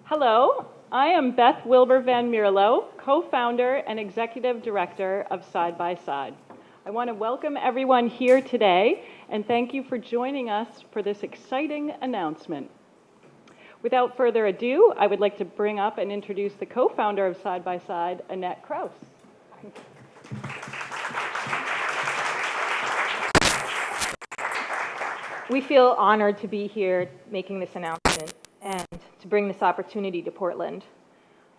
Hello, I am Beth Wilbur Van Mierlo, co-founder and executive director of Side by Side. I want to welcome everyone here today and thank you for joining us for this exciting announcement. Without further ado, I would like to bring up and introduce the co-founder of Side by Side, Annette Krause. We feel honored to be here making this announcement and to bring this opportunity to Portland.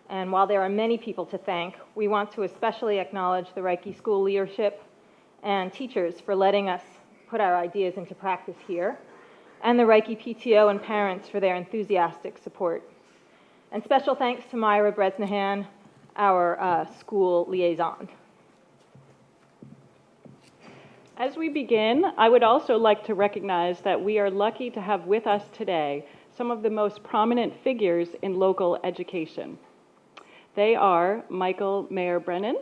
And while there are many people to thank, we want to especially acknowledge the Reiche school leadership and teachers for letting us put our ideas into practice here, and the Reiche PTO and parents for their enthusiastic support. And special thanks to Myra Bresnahan, our school liaison. As we begin, I would also like to recognize that we are lucky to have with us today some of the most prominent figures in local education. They are Mayor Michael Brennan.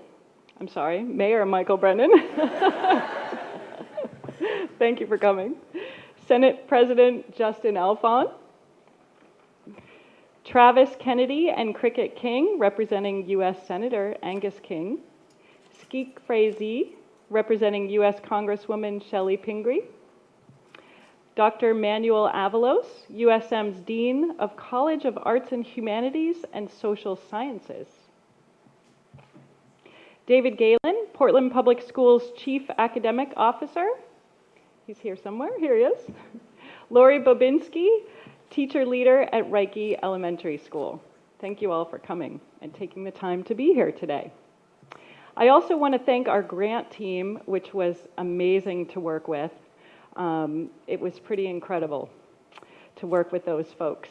Thank you for coming. Senate President Justin Alfon. Travis Kennedy and Cricket King, representing U.S. Senator Angus King. Skeek Frazee, representing U.S. Congresswoman Shelley Pingree. Dr. Manuel Avalos, USM's Dean of College of Arts and Humanities and Social Sciences. David Galen, Portland Public Schools Chief Academic Officer. He's here somewhere, here he is. Lori Bobinski, teacher leader at Reiche Elementary School. Thank you all for coming and taking the time to be here today. I also want to thank our grant team, which was amazing to work with. It was pretty incredible to work with those folks.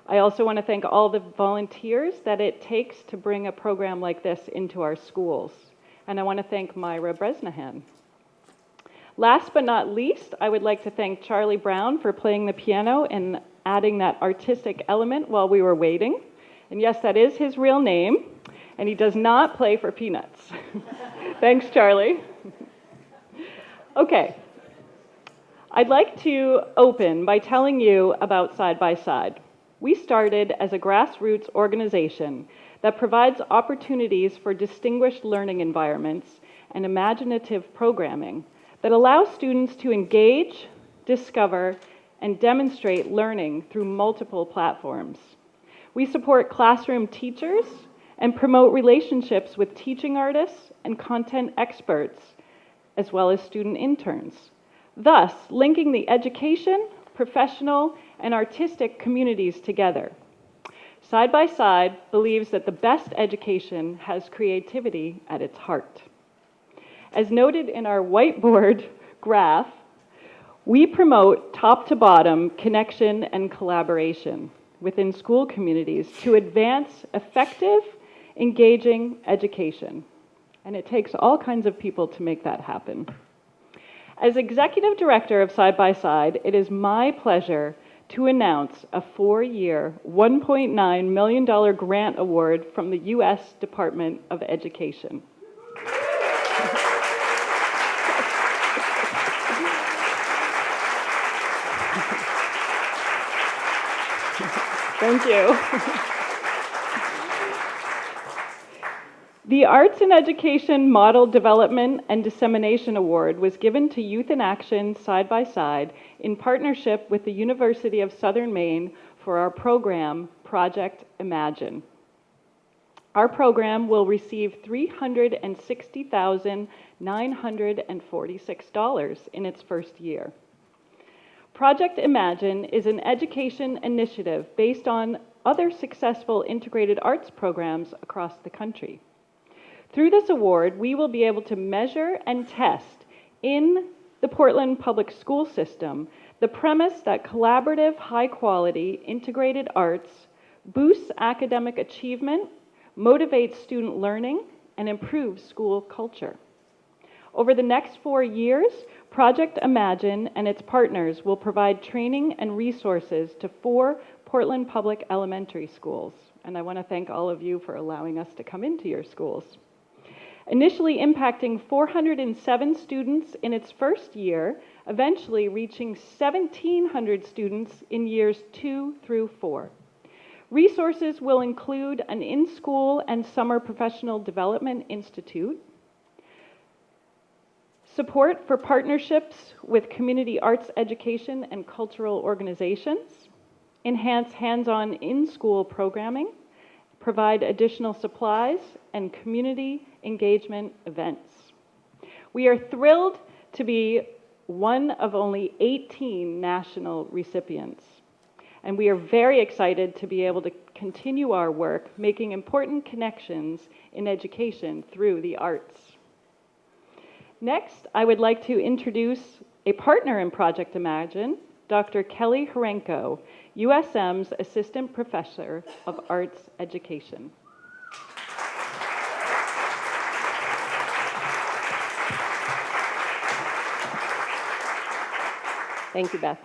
I also want to thank all the volunteers that it takes to bring a program like this into our schools. And I want to thank Myra Bresnahan. Last but not least, I would like to thank Charlie Brown for playing the piano and adding that artistic element while we were waiting. And yes, that is his real name, and he does not play for peanuts. Thanks, Charlie. Okay. I'd like to open by telling you about Side by Side. We started as a grassroots organization that provides opportunities for distinguished learning environments and imaginative programming that allows students to engage, discover, and demonstrate learning through multiple platforms. We support classroom teachers and promote relationships with teaching artists and content experts, as well as student interns, thus linking the education, professional, and artistic communities together. Side by Side believes that the best education has creativity at its heart. As noted in our whiteboard graph, we promote top-to-bottom connection and collaboration within school communities to advance effective, engaging education. And it takes all kinds of people to make that happen. As executive director of Side by Side, it is my pleasure to announce a 4-year, $1.9 million grant award from the U.S. Department of Education. Thank you. The Arts in Education Model Development and Dissemination Award was given to Youth in Action Side by Side in partnership with the University of Southern Maine for our program, Project Imagine. Our program will receive $360,946 in its first year. Project Imagine is an education initiative based on other successful integrated arts programs across the country. Through this award, we will be able to measure and test in the Portland Public School System the premise that collaborative, high-quality, integrated arts boosts academic achievement, motivates student learning, and improves school culture. Over the next 4 years, Project Imagine and its partners will provide training and resources to 4 Portland Public Elementary Schools. And I want to thank all of you for allowing us to come into your schools. Initially impacting 407 students in its first year, eventually reaching 1,700 students in years 2 through 4. Resources will include an in-school and summer professional development institute, support for partnerships with community arts education and cultural organizations, enhance hands-on in-school programming, provide additional supplies, and community engagement events. We are thrilled to be one of only 18 national recipients, and we are very excited to be able to continue our work making important connections in education through the arts. Next, I would like to introduce a partner in Project Imagine, Dr. Kelly Horenko, USM's Assistant Professor of Arts Education. Thank you, Beth.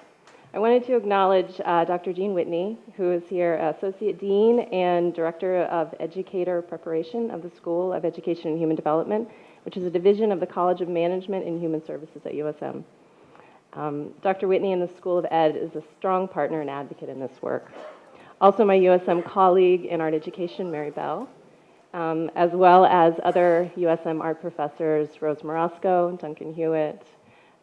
I wanted to acknowledge Dr. Jean Whitney, who is here, Associate Dean and Director of Educator Preparation of the School of Education and Human Development, which is a division of the College of Management and Human Services at USM. Dr. Whitney in the School of Ed is a strong partner and advocate in this work. Also my USM colleague in art education, Mary Bell, as well as other USM art professors, Rose Morosco, Duncan Hewitt,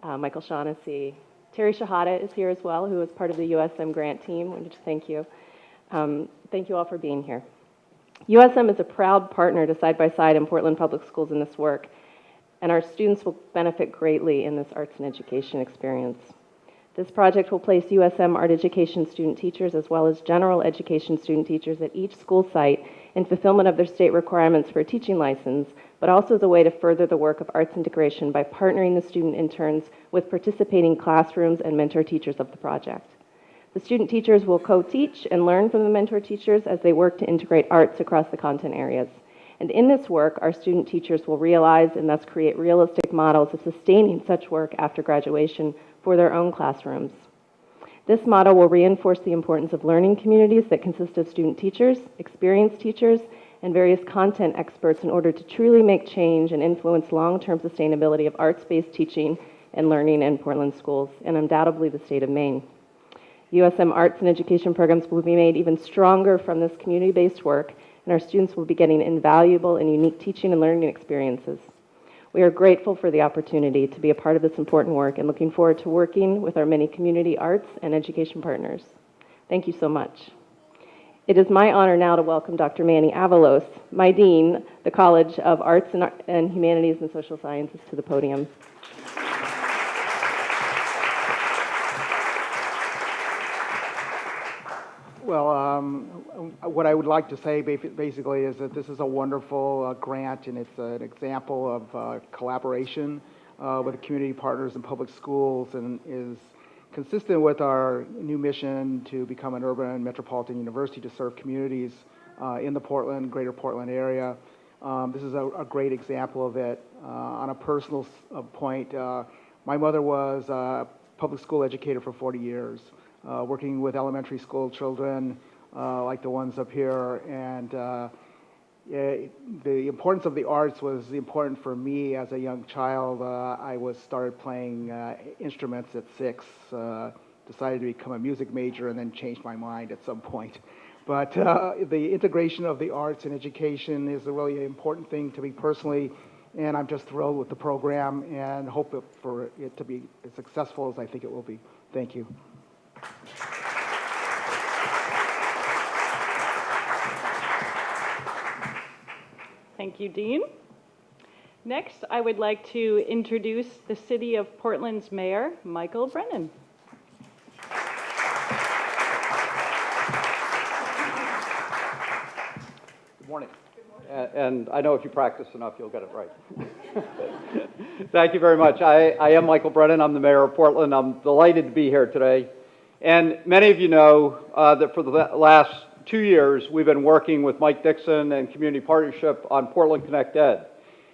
Michael Shaughnessy. Terry Shahada is here as well, who is part of the USM grant team. I wanted to thank you. Thank you all for being here. USM is a proud partner to Side by Side in Portland Public Schools in this work, and our students will benefit greatly in this arts and education experience. This project will place USM art education student teachers as well as general education student teachers at each school site in fulfillment of their state requirements for a teaching license, but also as a way to further the work of arts integration by partnering the student interns with participating classrooms and mentor teachers of the project. The student teachers will co-teach and learn from the mentor teachers as they work to integrate arts across the content areas. And in this work, our student teachers will realize and thus create realistic models of sustaining such work after graduation for their own classrooms. This model will reinforce the importance of learning communities that consist of student teachers, experienced teachers, and various content experts in order to truly make change and influence long-term sustainability of arts-based teaching and learning in Portland schools, and undoubtedly the state of Maine. USM arts and education programs will be made even stronger from this community-based work, and our students will be getting invaluable and unique teaching and learning experiences. We are grateful for the opportunity to be a part of this important work and looking forward to working with our many community arts and education partners. Thank you so much. It is my honor now to welcome Dr. Manny Avalos, my dean, the College of Arts and Humanities and Social Sciences, to the podium. Well, what I would like to say basically is that this is a wonderful grant, and it's an example of collaboration with community partners in public schools, and is consistent with our new mission to become an urban metropolitan university to serve communities in the greater Portland area. This is a great example of it. On a personal point, my mother was a public school educator for 40 years. Working with elementary school children like the ones up here, and the importance of the arts was important for me as a young child. I started playing instruments at 6, decided to become a music major, and then changed my mind at some point. But the integration of the arts and education is a really important thing to me personally, and I'm just thrilled with the program and hope for it to be as successful as I think it will be. Thank you. Thank you, Dean. Next, I would like to introduce the City of Portland's Mayor, Michael Brennan. Good morning. And I know if you practice enough, you'll get it right. Thank you very much. I am Michael Brennan. I'm the mayor of Portland. I'm delighted to be here today. And many of you know that for the last 2 years, we've been working with Mike Dixon and Community Partnership on Portland Connect Ed.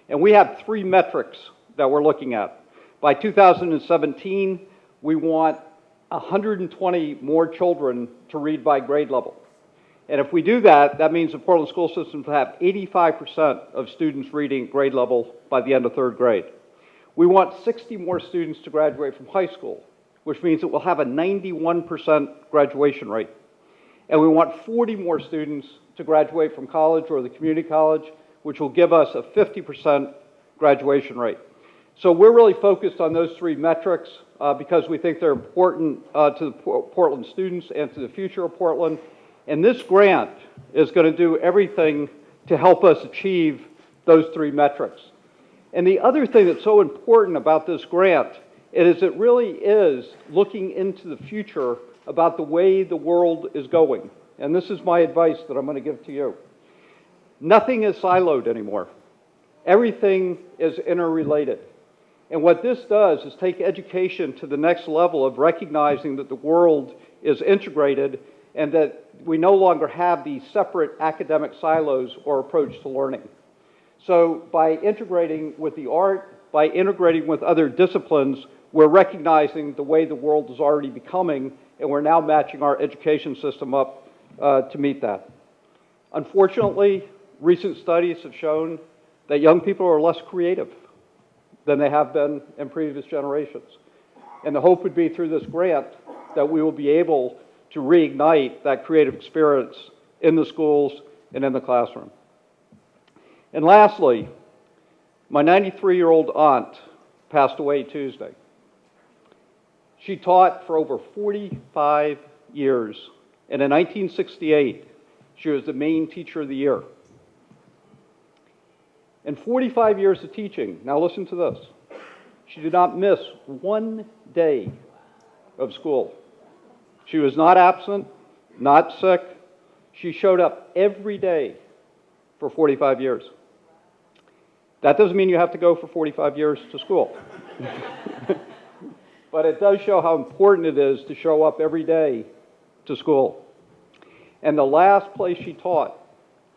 And we have 3 metrics that we're looking at. By 2017, we want 120 more children to read by grade level. And if we do that, that means the Portland school systems will have 85% of students reading grade level by the end of 3rd grade. We want 60 more students to graduate from high school, which means that we'll have a 91% graduation rate. And we want 40 more students to graduate from college or the community college, which will give us a 50% graduation rate. So we're really focused on those three metrics because we think they're important to the Portland students and to the future of Portland. And this grant is going to do everything to help us achieve those three metrics. And the other thing that's so important about this grant is it really is looking into the future about the way the world is going. And this is my advice that I'm going to give to you. Nothing is siloed anymore. Everything is interrelated. And what this does is take education to the next level of recognizing that the world is integrated and that we no longer have these separate academic silos or approach to learning. So by integrating with the art, by integrating with other disciplines, we're recognizing the way the world is already becoming, and we're now matching our education system up to meet that. Unfortunately, recent studies have shown that young people are less creative than they have been in previous generations. And the hope would be through this grant that we will be able to reignite that creative experience in the schools and in the classroom. And lastly, my 93-year-old aunt passed away Tuesday. She taught for over 45 years, and in 1968, she was the Maine Teacher of the Year. In 45 years of teaching, now listen to this, she did not miss one day of school. She was not absent, not sick. She showed up every day for 45 years. That doesn't mean you have to go for 45 years to school. But it does show how important it is to show up every day to school. And the last place she taught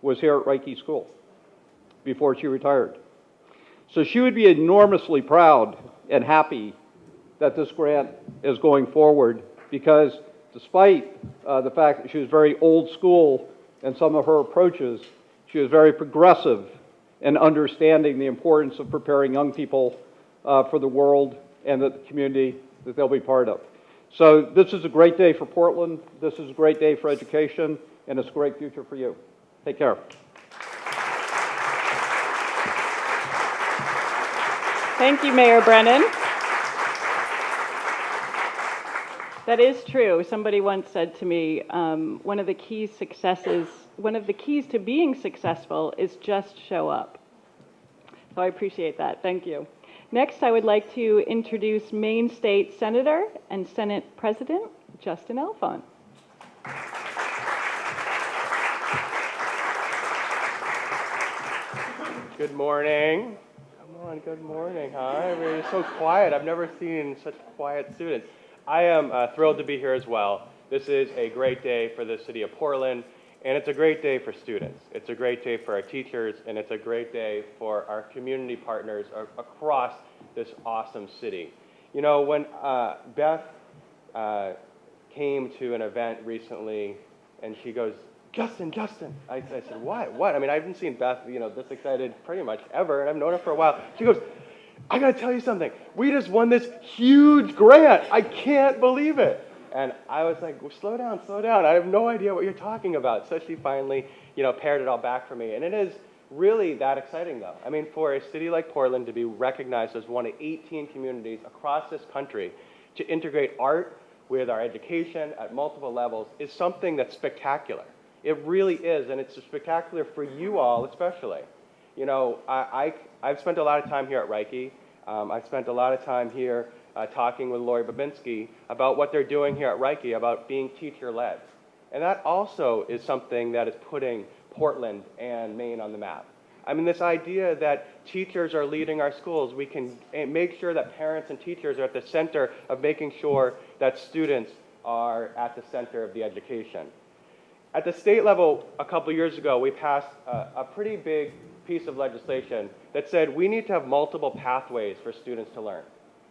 was here at Reiche School before she retired. So she would be enormously proud and happy that this grant is going forward because despite the fact that she was very old school in some of her approaches, she was very progressive in understanding the importance of preparing young people for the world and the community that they'll be part of. So this is a great day for Portland, this is a great day for education, and it's a great future for you. Take care. Thank you, Mayor Brennan. That is true. Somebody once said to me, one of the keys to being successful is just show up. So I appreciate that. Thank you. Next, I would like to introduce Maine State Senator and Senate President Justin Alfon. Good morning. Come on, good morning. Hi, everybody. So quiet. I've never seen such quiet students. I am thrilled to be here as well. This is a great day for the city of Portland, and it's a great day for students. It's a great day for our teachers, and it's a great day for our community partners across this awesome city. You know, when Beth came to an event recently, and she goes, Justin, I said, what? I mean, I haven't seen Beth, this excited pretty much ever, and I've known her for a while. She goes, I gotta tell you something. We just won this huge grant. I can't believe it. And I was like, well, slow down. I have no idea what you're talking about. So she finally, pared it all back for me. And it is really that exciting, though. I mean, for a city like Portland to be recognized as one of 18 communities across this country to integrate art with our education at multiple levels is something that's spectacular. It really is, and it's spectacular for you all especially. I've spent a lot of time here at Reiche. I've spent a lot of time here talking with Lori Babinski about what they're doing here at Reiche, about being teacher-led. And that also is something that is putting Portland and Maine on the map. I mean, this idea that teachers are leading our schools, we can make sure that parents and teachers are at the center of making sure that students are at the center of the education. At the state level, a couple years ago, we passed a pretty big piece of legislation that said we need to have multiple pathways for students to learn.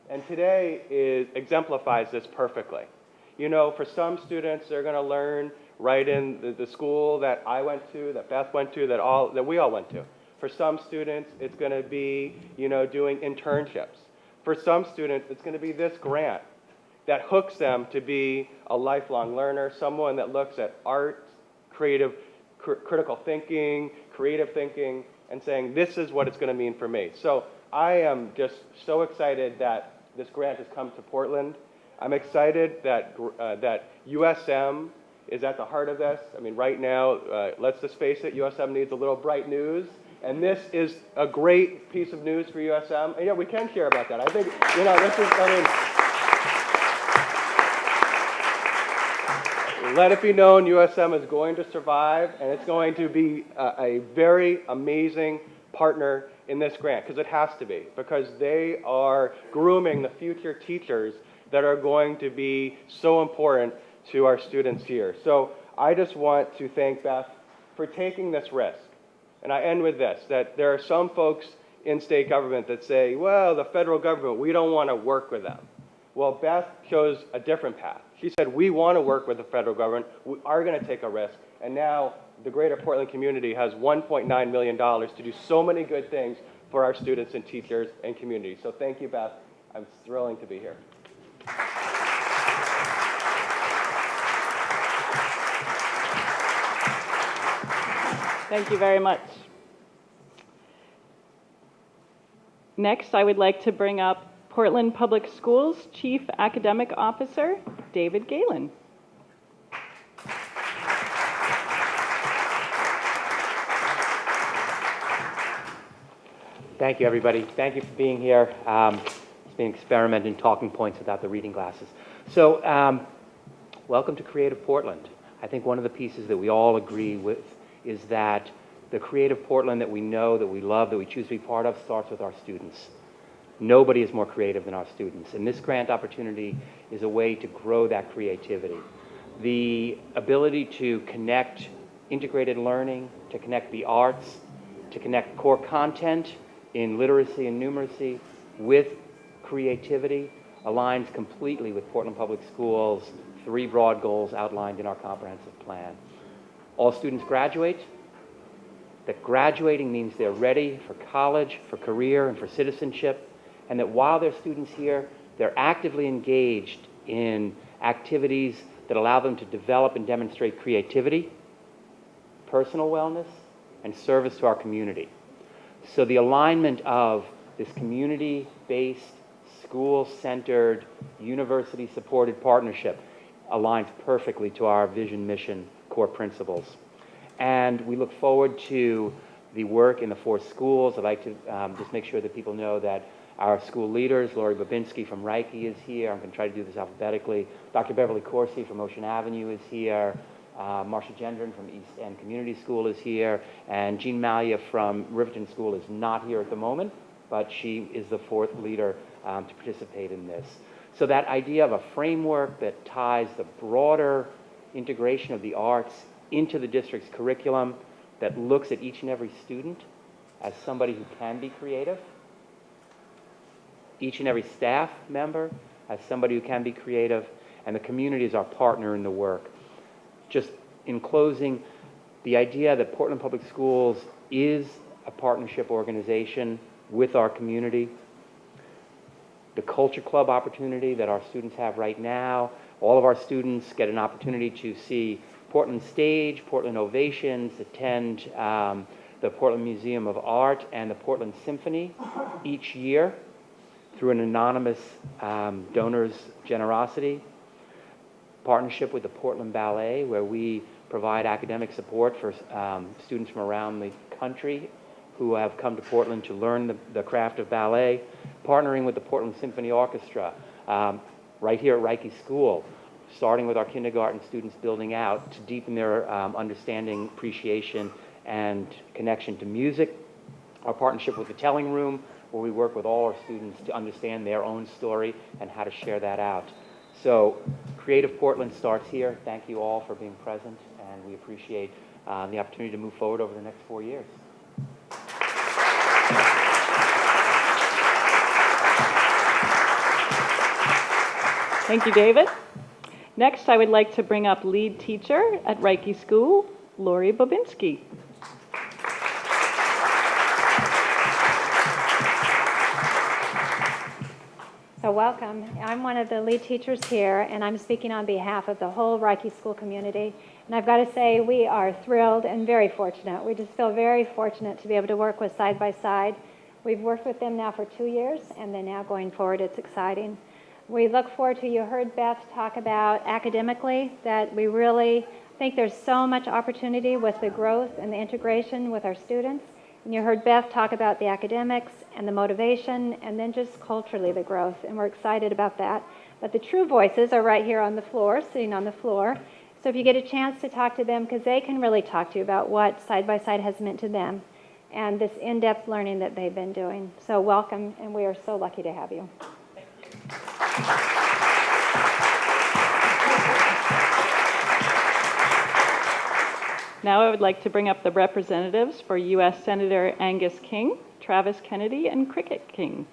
And today exemplifies this perfectly. For some students, they're going to learn right in the school that I went to, that Beth went to, that we all went to. For some students, it's going to be, doing internships. For some students, it's going to be this grant. that hooks them to be a lifelong learner, someone that looks at art, critical thinking, creative thinking, and saying, this is what it's going to mean for me. So I am just so excited that this grant has come to Portland. I'm excited that, that USM is at the heart of this. I mean, right now, let's just face it, USM needs a little bright news. And this is a great piece of news for USM. And yeah, we can share about that. I think, you know, this is, I mean, let it be known USM is going to survive, and it's going to be a very amazing partner in this grant, because it has to be, because they are grooming the future teachers that are going to be so important to our students here. So I just want to thank Beth for taking this risk. And I end with this, that there are some folks in state government that say, well, the federal government, we don't want to work with them. Well, Beth chose a different path. She said, we want to work with the federal government. We are going to take a risk. And now the greater Portland community has $1.9 million to do so many good things for our students and teachers and community. So thank you, Beth. I'm thrilling to be here. Thank you very much. Next, I would like to bring up Portland Public Schools Chief Academic Officer, David Galen. Thank you, everybody. Thank you for being here. It's been an experiment in talking points without the reading glasses. So, welcome to Creative Portland. I think one of the pieces that we all agree with is that the creative Portland that we know, that we love, that we choose to be part of starts with our students. Nobody is more creative than our students, and this grant opportunity is a way to grow that creativity. The ability to connect integrated learning, to connect the arts, to connect core content in literacy and numeracy with creativity aligns completely with Portland Public Schools' 3 broad goals outlined in our comprehensive plan. All students graduate. That graduating means they're ready for college, for career, and for citizenship, and that while they're students here, they're actively engaged in activities that allow them to develop and demonstrate creativity, personal wellness, and service to our community. So the alignment of this community-based, school-centered, university-supported partnership aligns perfectly to our vision, mission, core principles. And we look forward to the work in the 4 schools. I'd like to just make sure that people know that our school leaders, Lori Babinski from Reiche is here. I'm going to try to do this alphabetically. Dr. Beverly Corsi from Ocean Avenue is here. Marcia Gendron from East End Community School is here. And Jean Malia from Riverton School is not here at the moment, but she is the 4th leader to participate in this. So that idea of a framework that ties the broader integration of the arts into the district's curriculum, that looks at each and every student as somebody who can be creative, each and every staff member as somebody who can be creative, and the community is our partner in the work. Just in closing, the idea that Portland Public Schools is a partnership organization with our community, the Culture Club opportunity that our students have right now, all of our students get an opportunity to see Portland Stage, Portland Ovations, attend the Portland Museum of Art and the Portland Symphony each year through an anonymous donor's generosity. Partnership with the Portland Ballet, where we provide academic support for students from around the country who have come to Portland to learn the craft of ballet. Partnering with the Portland Symphony Orchestra right here at Reiche School, starting with our kindergarten students building out to deepen their understanding, appreciation, and connection to music. Our partnership with the Telling Room, where we work with all our students to understand their own story and how to share that out. So Creative Portland starts here. Thank you all for being present, and we appreciate the opportunity to move forward over the next 4 years. Thank you, David. Next, I would like to bring up lead teacher at Reiche School, Lori Babinski. So welcome. I'm one of the lead teachers here, and I'm speaking on behalf of the whole Reiche school community. And I've got to say, we are thrilled and very fortunate. We just feel very fortunate to be able to work with Side by Side. We've worked with them now for 2 years, and then now going forward, it's exciting. We look forward to, you heard Beth talk about academically, that we really think there's so much opportunity with the growth and the integration with our students. And you heard Beth talk about the academics and the motivation, and then just culturally the growth, and we're excited about that. But the true voices are right here on the floor, sitting on the floor. So if you get a chance to talk to them, because they can really talk to you about what Side by Side has meant to them and this in-depth learning that they've been doing. So welcome, and we are so lucky to have you. Now I would like to bring up the representatives for U.S. Senator Angus King, Travis Kennedy, and Cricket King.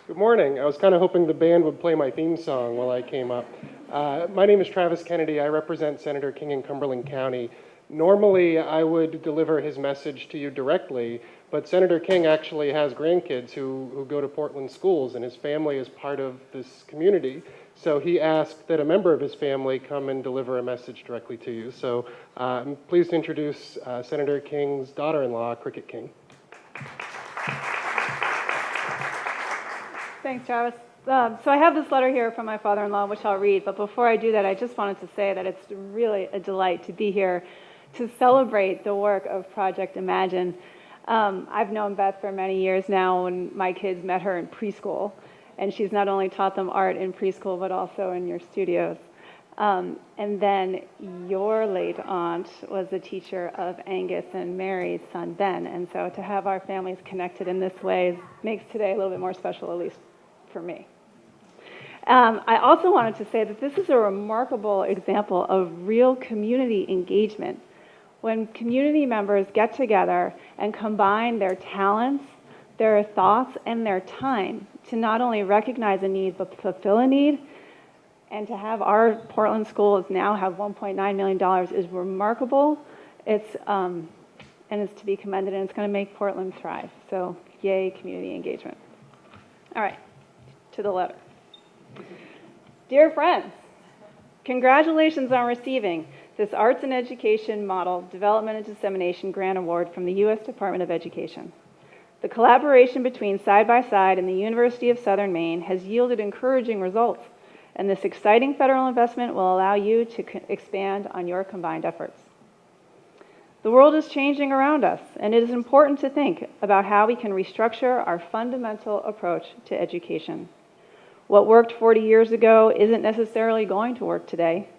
Good morning. I was kind of hoping the band would play my theme song while I came up. My name is Travis Kennedy. I represent Senator King in Cumberland County. Normally, I would deliver his message to you directly, but Senator King actually has grandkids who go to Portland schools, and his family is part of this community. So he asked that a member of his family come and deliver a message directly to you. So I'm pleased to introduce Senator King's daughter-in-law, Cricket King. Thanks, Travis. So I have this letter here from my father-in-law, which I'll read, but before I do that, I just wanted to say that it's really a delight to be here to celebrate the work of Project Imagine. I've known Beth for many years now, when my kids met her in preschool, and she's not only taught them art in preschool, but also in your studios. And then your late aunt was the teacher of Angus and Mary's son, Ben, and so to have our families connected in this way makes today a little bit more special, at least for me. I also wanted to say that this is a remarkable example of real community engagement. When community members get together and combine their talents, their thoughts, and their time to not only recognize a need, but fulfill a need, and to have our Portland schools now have $1.9 million is remarkable. It's, and it's to be commended, and it's going to make Portland thrive. So yay, community engagement. All right, to the letter. Dear friends, congratulations on receiving this Arts and Education Model Development and Dissemination Grant Award from the U.S. Department of Education. The collaboration between Side by Side and the University of Southern Maine has yielded encouraging results, and this exciting federal investment will allow you to expand on your combined efforts. The world is changing around us, and it is important to think about how we can restructure our fundamental approach to education. What worked 40 years ago isn't necessarily going to work today.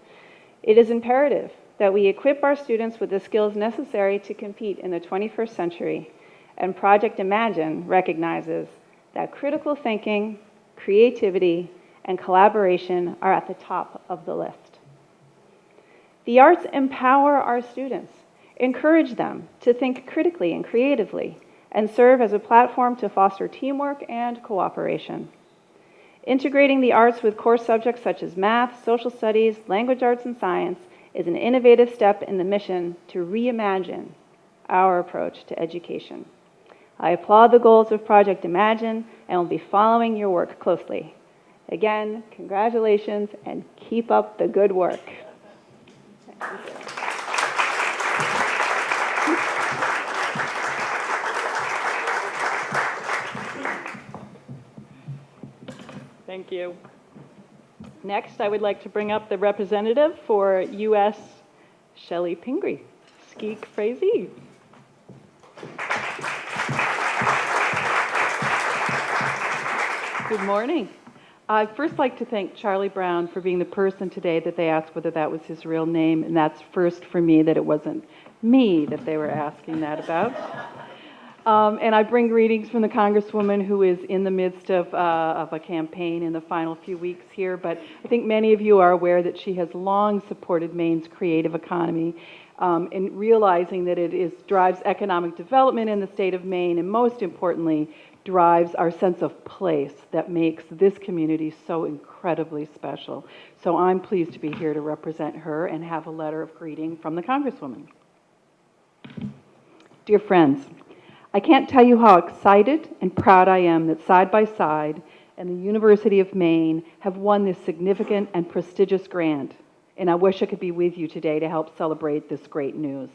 It is imperative that we equip our students with the skills necessary to compete in the 21st century, and Project Imagine recognizes that critical thinking, creativity, and collaboration are at the top of the list. The arts empower our students, encourage them to think critically and creatively, and serve as a platform to foster teamwork and cooperation. Integrating the arts with core subjects such as math, social studies, language arts, and science is an innovative step in the mission to reimagine our approach to education. I applaud the goals of Project Imagine and will be following your work closely. Again, congratulations and keep up the good work. Thank you. Next, I would like to bring up the representative for U.S. Shelley Pingree. Skeek Frazee. Good morning. I'd first like to thank Charlie Brown for being the person today that they asked whether that was his real name, and that's first for me that it wasn't me that they were asking that about. And I bring greetings from the Congresswoman who is in the midst of a campaign in the final few weeks here, but I think many of you are aware that she has long supported Maine's creative economy, in realizing that it drives economic development in the state of Maine, and most importantly, drives our sense of place that makes this community so incredibly special. So I'm pleased to be here to represent her and have a letter of greeting from the Congresswoman. Dear friends, I can't tell you how excited and proud I am that Side by Side and the University of Maine have won this significant and prestigious grant, and I wish I could be with you today to help celebrate this great news.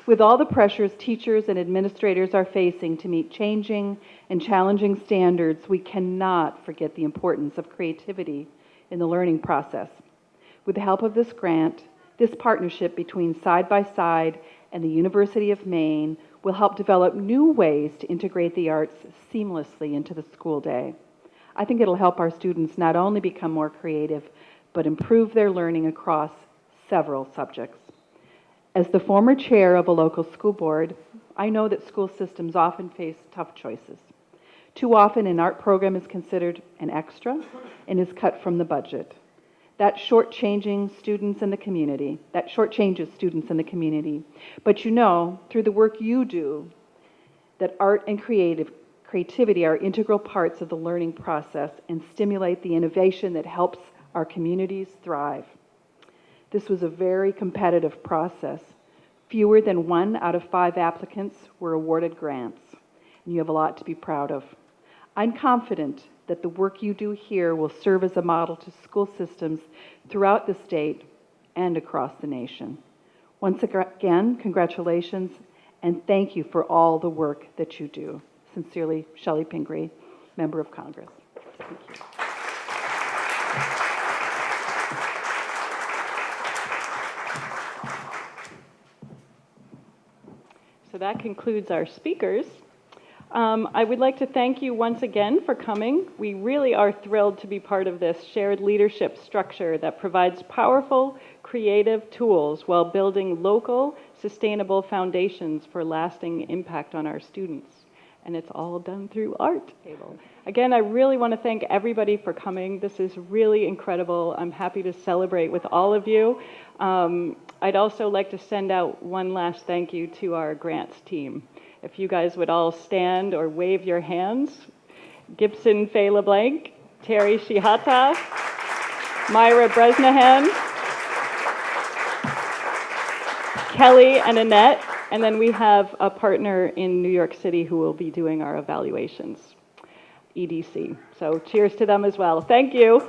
With all the pressures teachers and administrators are facing to meet changing and challenging standards, we cannot forget the importance of creativity in the learning process. With the help of this grant, this partnership between Side by Side and the University of Maine will help develop new ways to integrate the arts seamlessly into the school day. I think it'll help our students not only become more creative, but improve their learning across several subjects. As the former chair of a local school board, I know that school systems often face tough choices. Too often, an art program is considered an extra and is cut from the budget. That shortchanges students in the community. But you know, through the work you do, that art and creativity are integral parts of the learning process and stimulate the innovation that helps our communities thrive. This was a very competitive process. Fewer than 1 out of 5 applicants were awarded grants, and you have a lot to be proud of. I'm confident that the work you do here will serve as a model to school systems throughout the state and across the nation. Once again, congratulations, and thank you for all the work that you do. Sincerely, Shelley Pingree, Member of Congress. Thank you. So that concludes our speakers. I would like to thank you once again for coming. We really are thrilled to be part of this shared leadership structure that provides powerful, creative tools while building local, sustainable foundations for lasting impact on our students. And it's all done through art. Again, I really want to thank everybody for coming. This is really incredible. I'm happy to celebrate with all of you. I'd also like to send out one last thank you to our grants team. If you guys would all stand or wave your hands. Gibson Faye LeBlanc, Terry Shihata, Myra Bresnahan, Kelly and Annette, and then we have a partner in New York City who will be doing our evaluations, EDC. So cheers to them as well. Thank you.